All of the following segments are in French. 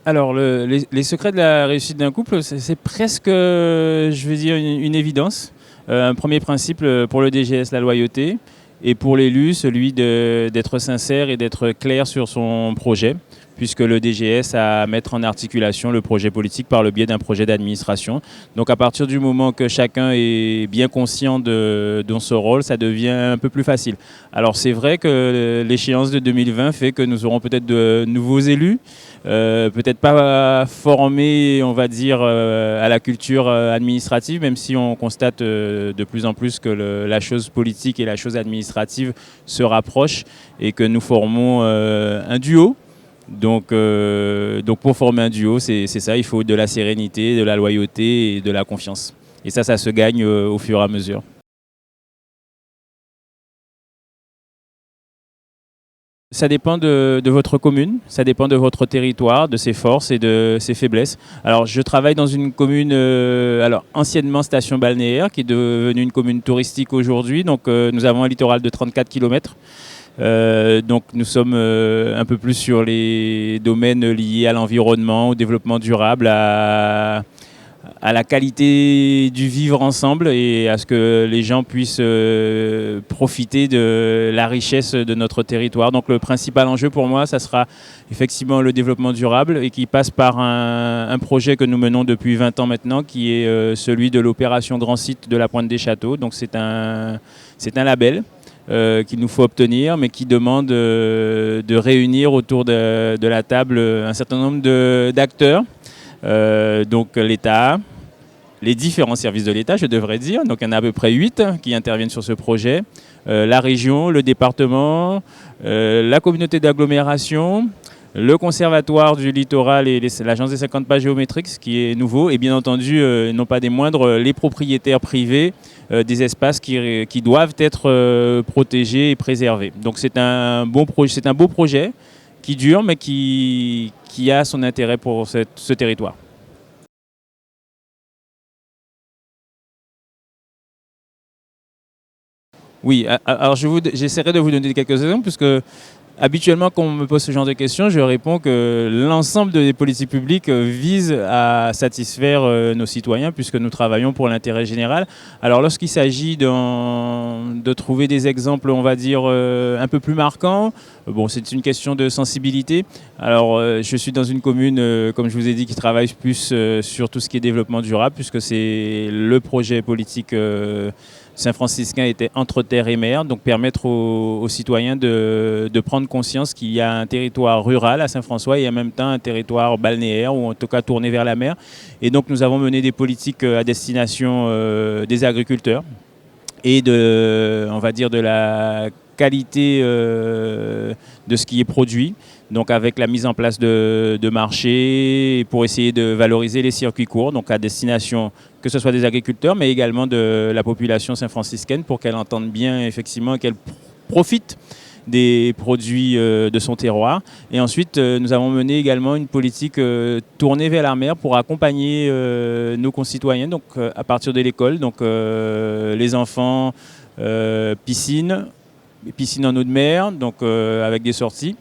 Alors, les secrets de la réussite d'un couple, c'est presque, je veux dire, une évidence. Un premier principe pour le DGS, la loyauté, et pour l'élu, celui d'être sincère et d'être clair sur son projet, puisque le DGS a à mettre en articulation le projet politique par le biais d'un projet d'administration. Donc à partir du moment que chacun est bien conscient de son rôle, ça devient un peu plus facile. Alors c'est vrai que l'échéance de 2020 fait que nous aurons peut-être de nouveaux élus, peut-être pas formés, on va dire, à la culture administrative, même si on constate de plus en plus que la chose politique et la chose administrative se rapprochent et que nous formons un duo. Donc pour former un duo, c'est ça, il faut de la sérénité, de la loyauté et de la confiance. Et ça se gagne au fur et à mesure. Ça dépend de votre commune, ça dépend de votre territoire, de ses forces et de ses faiblesses. Alors je travaille dans une commune, anciennement station balnéaire, qui est devenue une commune touristique aujourd'hui. Donc nous avons un littoral de 34 km. Donc nous sommes un peu plus sur les domaines liés à l'environnement, au développement durable, à la qualité du vivre ensemble et à ce que les gens puissent profiter de la richesse de notre territoire. Donc le principal enjeu pour moi, ça sera effectivement le développement durable et qui passe par un projet que nous menons depuis 20 ans maintenant, qui est celui de l'opération Grand Site de la Pointe des Châteaux. Donc c'est un label qu'il nous faut obtenir, mais qui demande de réunir autour de la table un certain nombre d'acteurs. Donc l'État, les différents services de l'État, je devrais dire. Donc il y en a à peu près 8 qui interviennent sur ce projet. La région, le département, la communauté d'agglomération, le conservatoire du littoral et l'agence des 50 pas géométriques, ce qui est nouveau. Et bien entendu, non pas des moindres, les propriétaires privés des espaces qui doivent être protégés et préservés. Donc c'est un beau projet qui dure, mais qui a son intérêt pour ce territoire. Oui, alors j'essaierai de vous donner quelques exemples, puisque habituellement, quand on me pose ce genre de questions, je réponds que l'ensemble des politiques publiques vise à satisfaire nos citoyens, puisque nous travaillons pour l'intérêt général. Alors lorsqu'il s'agit de trouver des exemples, on va dire, un peu plus marquants, bon, c'est une question de sensibilité. Alors je suis dans une commune, comme je vous ai dit, qui travaille plus sur tout ce qui est développement durable, puisque c'est le projet politique Saint-Franciscain était entre terre et mer, donc permettre aux citoyens de prendre conscience qu'il y a un territoire rural à Saint-François et en même temps un territoire balnéaire, ou en tout cas tourné vers la mer. Et donc nous avons mené des politiques à destination des agriculteurs et on va dire, de la qualité de ce qui est produit. Donc avec la mise en place de marchés pour essayer de valoriser les circuits courts, donc à destination que ce soit des agriculteurs, mais également de la population saint-franciscaine, pour qu'elle entende bien effectivement, qu'elle profite des produits de son terroir. Et ensuite, nous avons mené également une politique tournée vers la mer pour accompagner nos concitoyens, donc à partir de l'école, donc les enfants, piscine en eau de mer, donc avec des sorties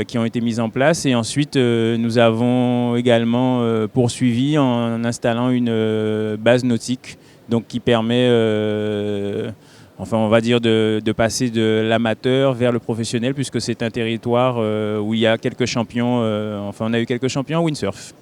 qui ont été mises en place. Et ensuite, nous avons également poursuivi en installant une base nautique, donc qui permet, enfin, on va dire, de passer de l'amateur vers le professionnel, puisque c'est un territoire où il y a quelques champions, enfin on a eu quelques champions en windsurf.